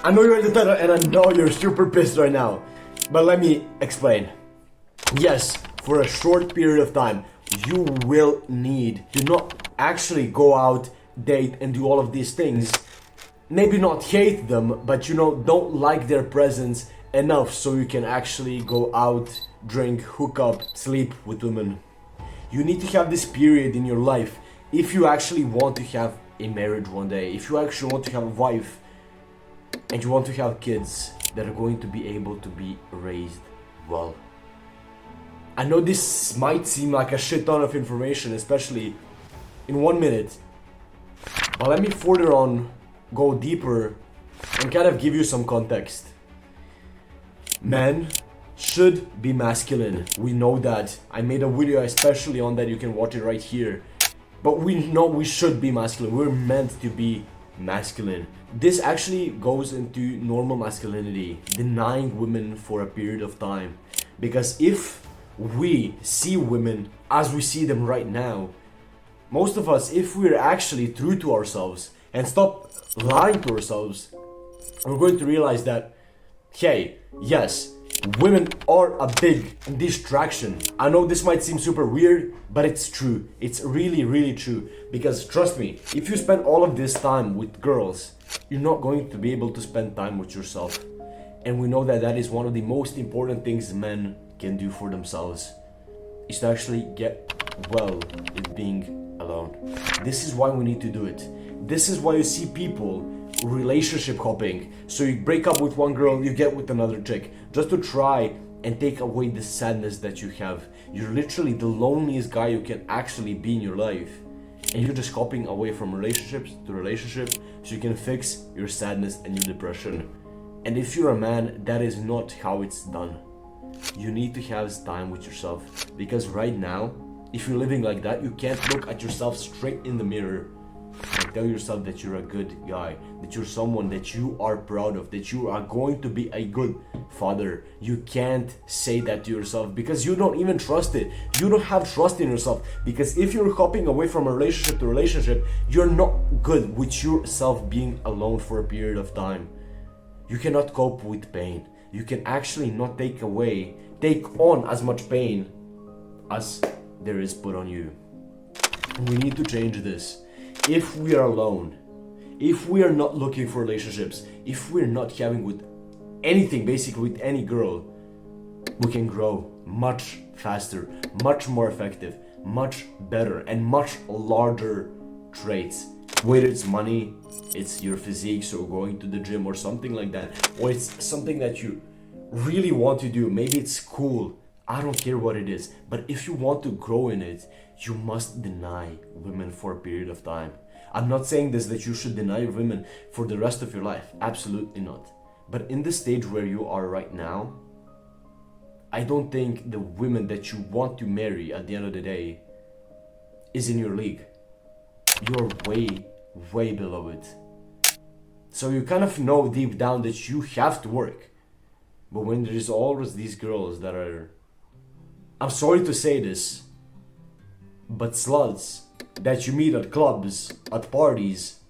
I know you're in the title and I know you're super pissed right now. But let me explain. Yes, for a short period of time, you will need to not actually go out, date, and do all of these things. Maybe not hate them, but don't like their presence enough so you can actually go out, drink, hook up, sleep with women. You need to have this period in your life if you actually want to have a marriage one day, if you actually want to have a wife, and you want to have kids that are going to be able to be raised well. I know this might seem like a shit ton of information, especially in 1 minute, but let me further on go deeper and kind of give you some context. Men should be masculine. We know that. I made a video especially on that, you can watch it right here. But we know we should be masculine. We're meant to be masculine. This actually goes into normal masculinity, denying women for a period of time. Because if we see women as we see them right now, most of us, if we're actually true to ourselves and stop lying to ourselves, we're going to realize that, hey, yes, women are a big distraction. I know this might seem super weird, but it's true. It's really, really true. Because trust me, if you spend all of this time with girls, you're not going to be able to spend time with yourself. And we know that that is one of the most important things men can do for themselves, is to actually get well with being alone. This is why we need to do it. This is why you see people relationship hopping. So you break up with one girl, you get with another chick, just to try and take away the sadness that you have. You're literally the loneliest guy you can actually be in your life, and you're just hopping away from relationships to relationship so you can fix your sadness and your depression. And if you're a man, that is not how it's done. You need to have time with yourself, because right now, if you're living like that, you can't look at yourself straight in the mirror and tell yourself that you're a good guy, that you're someone that you are proud of, that you are going to be a good father. You can't say that to yourself because you don't even trust it. You don't have trust in yourself, because if you're hopping away from a relationship to relationship, you're not good with yourself being alone for a period of time. You cannot cope with pain. You can actually not take on as much pain as there is put on you. We need to change this. If we are alone, if we are not looking for relationships, if we're not having with anything, basically with any girl, we can grow much faster, much more effective, much better, and much larger traits. Whether it's money, it's your physique, so going to the gym or something like that, or it's something that you really want to do, maybe it's cool, I don't care what it is, but if you want to grow in it, you must deny women for a period of time. I'm not saying this that you should deny women for the rest of your life, absolutely not. But in the stage where you are right now, I don't think the women that you want to marry at the end of the day is in your league. You're way, way below it. So you kind of know deep down that you have to work. But when there is always these girls that are, I'm sorry to say this, but sluts that you meet at clubs, at parties,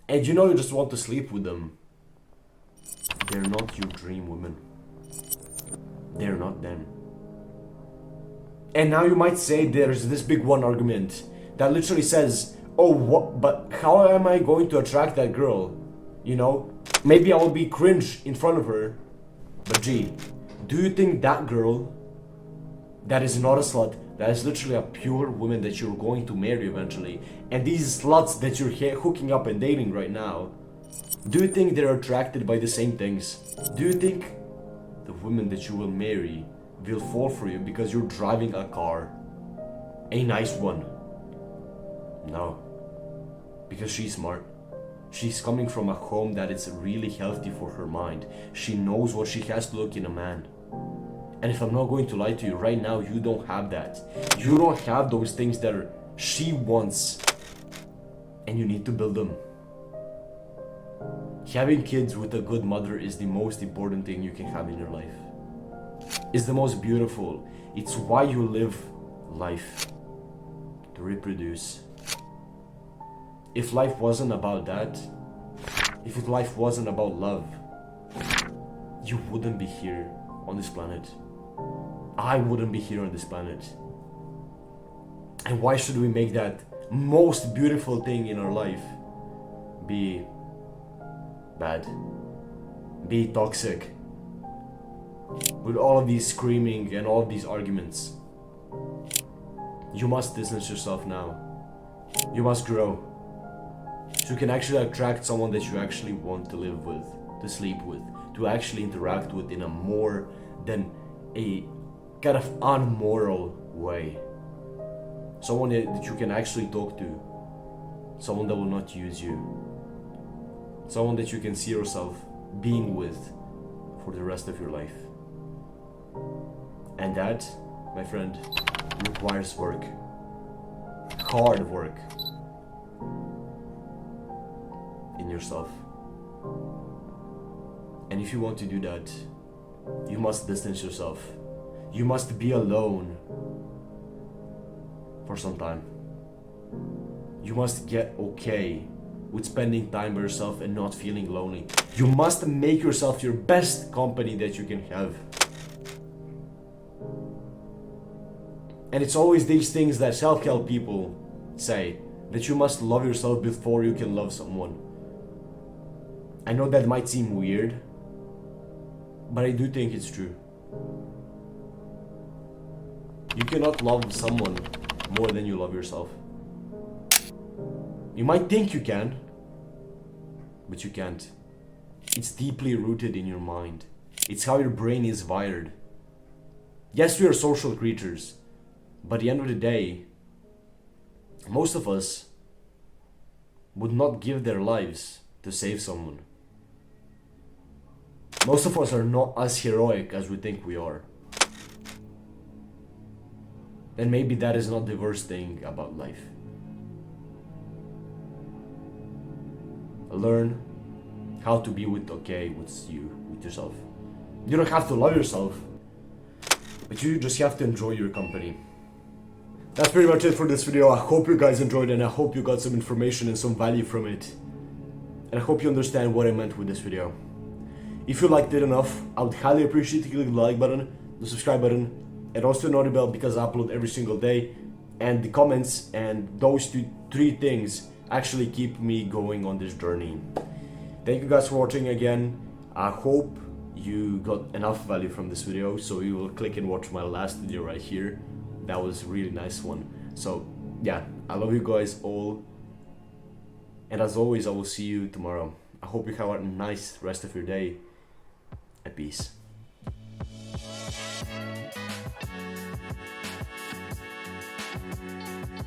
and you just want to sleep with them, they're not your dream women. They're not them. And now you might say there's this big one argument that literally says, oh, what? But how am I going to attract that girl? Maybe I will be cringe in front of her. But gee, do you think that girl that is not a slut, that is literally a pure woman that you're going to marry eventually, and these sluts that you're hooking up and dating right now, do you think they're attracted by the same things? Do you think the women that you will marry will fall for you because you're driving a car, a nice one? No, because she's smart. She's coming from a home that is really healthy for her mind. She knows what she has to look in a man. And if I'm not going to lie to you, right now you don't have that. You don't have those things that she wants, and you need to build them. Having kids with a good mother is the most important thing you can have in your life. It's the most beautiful. It's why you live life, to reproduce. If life wasn't about that, If life wasn't about love, you wouldn't be here on this planet. I wouldn't be here on this planet. And why should we make that most beautiful thing in our life be bad, be toxic, with all of these screaming and all of these arguments? You must distance yourself now. You must grow, so you can actually attract someone that you actually want to live with, to sleep with, to actually interact with in a more than a kind of unmoral way. Someone that you can actually talk to. Someone that will not use you. Someone that you can see yourself being with for the rest of your life. And that, my friend, requires work. Hard work. In yourself. And if you want to do that, you must distance yourself. You must be alone for some time. You must get okay with spending time by yourself and not feeling lonely. You must make yourself your best company that you can have. And it's always these things that self-help people say, that you must love yourself before you can love someone. I know that might seem weird, but I do think it's true. You cannot love someone more than you love yourself. You might think you can, but you can't. It's deeply rooted in your mind. It's how your brain is wired. Yes, we are social creatures, but at the end of the day, most of us would not give their lives to save someone. Most of us are not as heroic as we think we are. And maybe that is not the worst thing about life. Learn how to be okay with yourself. You don't have to love yourself, but you just have to enjoy your company. That's pretty much it for this video. I hope you guys enjoyed it, and I hope you got some information and some value from it. And I hope you understand what I meant with this video. If you liked it enough, I would highly appreciate you clicking the like button, the subscribe button, and also the notification bell, because I upload every single day. And the comments and those three things actually keep me going on this journey. Thank you guys for watching again. I hope you got enough value from this video, so you will click and watch my last video right here. That was a really nice one. So yeah, I love you guys all, and as always, I will see you tomorrow. I hope you have a nice rest of your day, and peace.